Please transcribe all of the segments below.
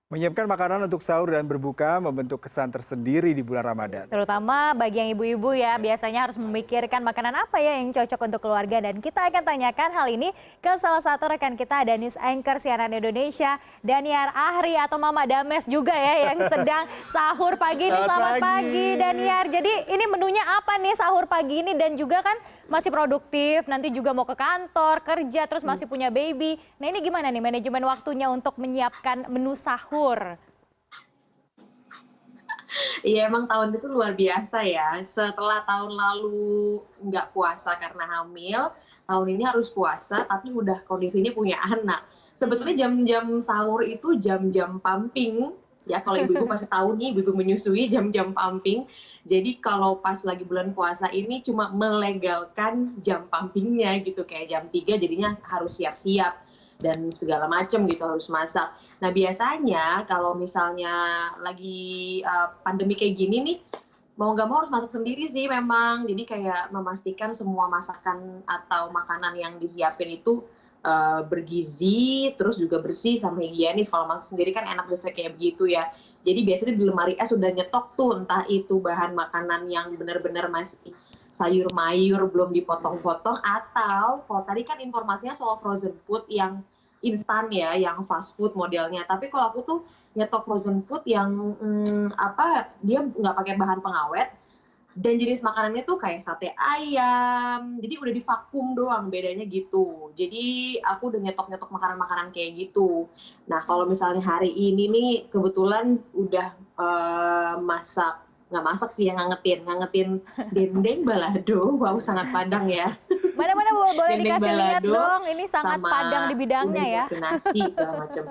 Menyiapkan makanan untuk sahur dan berbuka membentuk kesan tersendiri di bulan Ramadan. Terutama bagi yang ibu-ibu ya, biasanya harus memikirkan makanan apa ya yang cocok untuk keluarga. Dan kita akan tanyakan hal ini ke salah satu rekan kita, ada news anchor CNN Indonesia, Daniar Ahri atau Mama Dames juga ya, yang sedang sahur pagi ini. Selamat Selamat pagi. pagi Daniar. Jadi ini menunya apa nih sahur pagi ini, dan juga kan masih produktif, nanti juga mau ke kantor, kerja, terus masih punya baby. Nah ini gimana nih manajemen waktunya untuk menyiapkan menu sahur? Iya emang tahun itu luar biasa ya. Setelah tahun lalu nggak puasa karena hamil, tahun ini harus puasa tapi udah kondisinya punya anak. Sebetulnya jam-jam sahur itu jam-jam pumping. Ya kalau ibu-ibu pasti tahu nih, ibu-ibu menyusui jam-jam pumping. Jadi kalau pas lagi bulan puasa ini cuma melegalkan jam pumpingnya gitu. Kayak jam 3 jadinya harus siap-siap dan segala macam gitu, harus masak. Nah biasanya kalau misalnya lagi pandemi kayak gini nih, mau nggak mau harus masak sendiri sih memang. Jadi kayak memastikan semua masakan atau makanan yang disiapin itu bergizi, terus juga bersih sama higienis. Kalau masak sendiri kan enak biasanya kayak begitu ya. Jadi biasanya di lemari es sudah nyetok tuh, entah itu bahan makanan yang benar-benar masih sayur mayur belum dipotong-potong, atau kalau tadi kan informasinya soal frozen food yang instan ya, yang fast food modelnya. Tapi kalau aku tuh nyetok frozen food yang dia nggak pakai bahan pengawet, dan jenis makanannya tuh kayak sate ayam, jadi udah divakum doang, bedanya gitu. Jadi aku udah nyetok-nyetok makanan-makanan kayak gitu. Nah kalau misalnya hari ini nih kebetulan udah masak, nggak masak sih, yang ngangetin dendeng balado. Wow, sangat padang ya. Mana-mana boleh Dendeng dikasih lihat balado dong, ini sangat sama padang di bidangnya udah ya. ke nasi segala macam.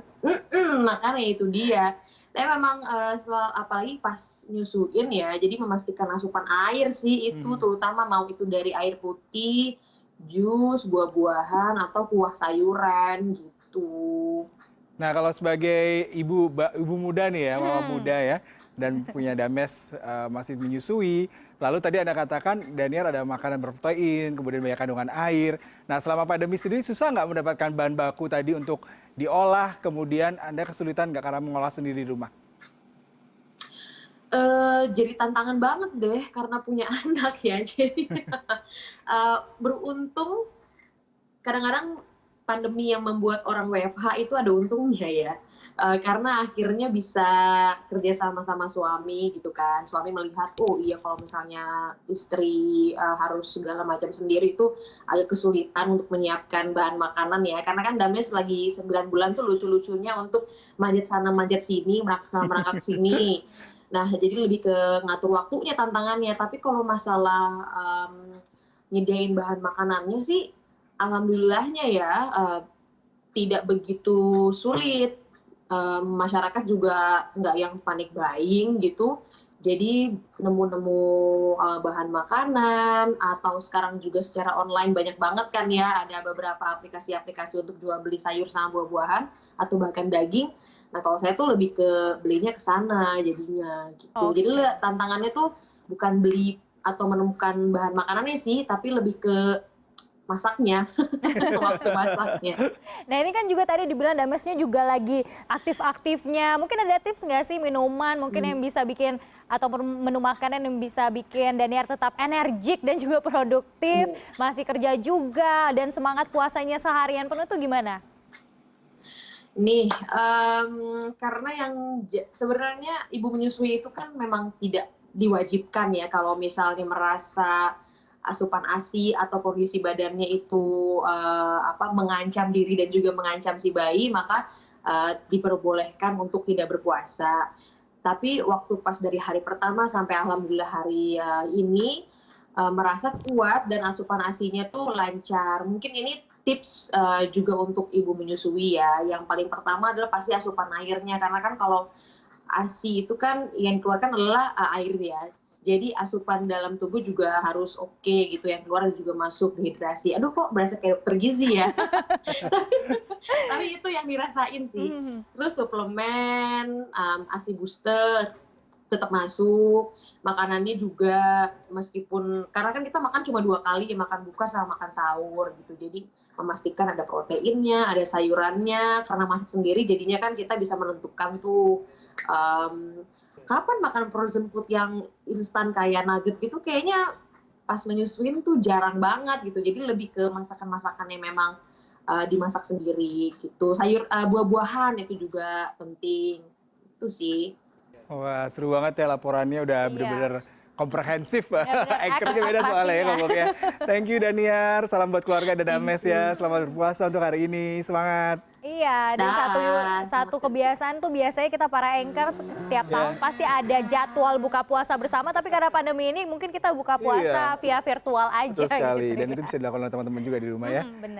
Makanya itu dia. Tapi memang apalagi pas nyusuin ya, jadi memastikan asupan air sih itu, terutama mau itu dari air putih, jus, buah-buahan, atau kuah sayuran gitu. Nah, kalau sebagai ibu muda nih ya, mama muda ya, dan punya dames masih menyusui. Lalu tadi Anda katakan Daniar ada makanan berprotein, kemudian banyak kandungan air. Nah, selama pandemi sendiri susah nggak mendapatkan bahan baku tadi untuk diolah, kemudian Anda kesulitan nggak karena mengolah sendiri di rumah? Jadi tantangan banget deh karena punya anak ya. Jadi beruntung kadang-kadang pandemi yang membuat orang WFH itu ada untungnya ya. Karena akhirnya bisa kerja sama suami gitu kan. Suami melihat, oh iya kalau misalnya istri harus segala macam sendiri itu agak kesulitan untuk menyiapkan bahan makanan ya. Karena kan Dames lagi 9 bulan tuh lucu-lucunya untuk manjat sana manjat sini, merangkak sana merangkak sini. Nah jadi lebih ke ngatur waktunya tantangannya. Tapi kalau masalah nyediain bahan makanannya sih alhamdulillahnya ya, tidak begitu sulit. Masyarakat juga nggak yang panik buying gitu. Jadi nemu-nemu bahan makanan, atau sekarang juga secara online banyak banget kan ya, ada beberapa aplikasi-aplikasi untuk jual beli sayur sama buah-buahan atau bahkan daging. Nah kalau saya tuh lebih ke belinya ke sana jadinya gitu. Jadi Oke. tantangannya tuh bukan beli atau menemukan bahan makanannya sih, tapi lebih ke masaknya, waktu masaknya. Nah ini kan juga tadi dibilang Damesnya juga lagi aktif-aktifnya. Mungkin ada tips nggak sih minuman mungkin yang bisa bikin, atau menu makanan yang bisa bikin Daniar tetap energik dan juga produktif, masih kerja juga, dan semangat puasanya seharian penuh tuh gimana? Nih, karena yang sebenarnya ibu menyusui itu kan memang tidak diwajibkan ya kalau misalnya merasa asupan ASI atau kondisi badannya itu mengancam diri dan juga mengancam si bayi, maka diperbolehkan untuk tidak berpuasa. Tapi waktu pas dari hari pertama sampai alhamdulillah hari ini merasa kuat dan asupan ASI-nya tuh lancar. Mungkin ini tips juga untuk ibu menyusui ya. Yang paling pertama adalah pasti asupan airnya, karena kan kalau ASI itu kan yang dikeluarkan adalah air ya. Jadi asupan dalam tubuh juga harus oke gitu, yang keluar juga masuk dehidrasi. Aduh kok berasa kayak dokter gizi ya. Tapi itu yang dirasain sih. Terus suplemen, ASI booster tetap masuk, makanannya juga meskipun karena kan kita makan cuma 2 kali ya, makan buka sama makan sahur gitu. Jadi memastikan ada proteinnya, ada sayurannya, karena masak sendiri jadinya kan kita bisa menentukan tuh kapan makan frozen food yang instan kayak nugget gitu kayaknya pas menyusuin tuh jarang banget gitu. Jadi lebih ke masakan-masakan yang memang dimasak sendiri gitu. Buah-buahan itu juga penting. Itu sih. Wah, seru banget ya laporannya udah Iya. bener-bener komprehensif. Bener-bener Anchornya beda expert soalnya ya pastinya. ngomongnya. Thank you Daniar, salam buat keluarga dan Dames ya. Selamat berpuasa untuk hari ini, semangat. Iya, dan Dah. satu kebiasaan tuh biasanya kita para anchor setiap tahun pasti ada jadwal buka puasa bersama, tapi karena pandemi ini mungkin kita buka puasa via virtual aja Betul sekali, gitu dan ya. itu bisa dilakukan oleh teman-teman juga di rumah ya. Bener.